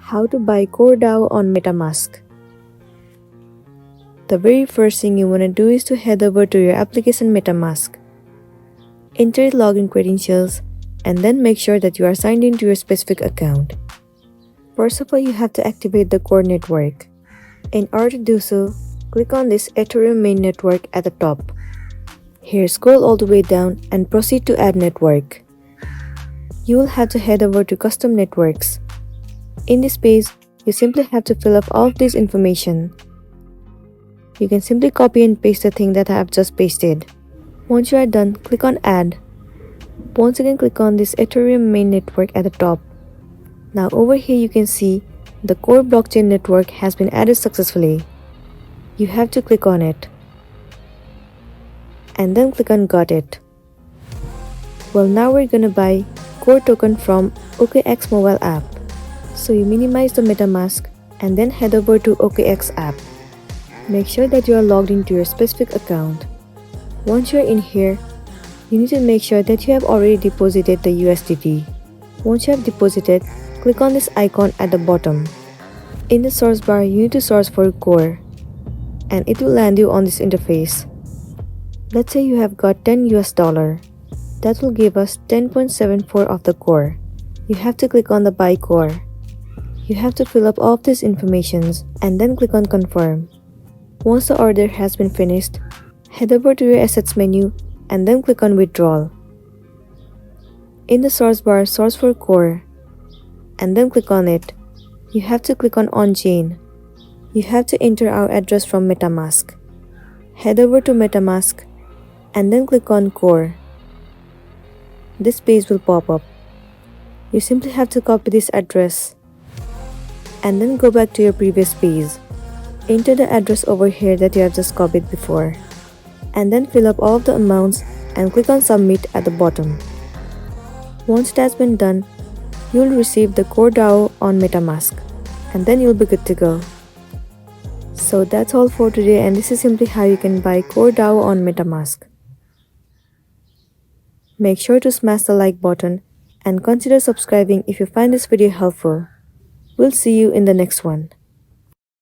How to buy Coredao on Metamask. The very first thing you want to do is to head over to your application Metamask. Enter your login credentials and then make sure that you are signed into your specific account. First of all, you have to activate the Core network. In order to do so, click on this Ethereum main network at the top. Here, scroll all the way down and proceed to add network. You will have to head over to custom networks. In this page, you simply have to fill up all of this information. You can simply copy and paste the thing that I have just pasted. Once you are done, click on add. Once again, click on this Ethereum main network at the top. Now over here you can see the core blockchain network has been added successfully. You have to click on it. And then click on got it. Well, now we're gonna buy core token from OKX mobile app. So you minimize the MetaMask and then head over to OKX app. Make sure that you are logged into your specific account. Once you are in here, you need to make sure that you have already deposited the USDT. Once you have deposited, click on this icon at the bottom. In the source bar, you need to search for core, and it will land you on this interface. Let's say you have got $10 US. That will give us 10.74 of the core. You have to click on the buy core. You have to fill up all of these informations and then click on confirm. Once the order has been finished, head over to your assets menu and then click on withdrawal. In the source bar, search for core and then click on it. You have to click on on-chain. You have to enter our address from Metamask. Head over to Metamask and then click on core. This page will pop up. You simply have to copy this address and then go back to your previous page. Enter the address over here that you have just copied before and then fill up all of the amounts and click on submit at the bottom. Once it has been done, you will receive the Core DAO on Metamask and then you'll be good to go. So that's all for today, and this is simply how you can buy Core DAO on Metamask. Make sure to smash the like button and consider subscribing if you find this video helpful. We'll see you in the next one.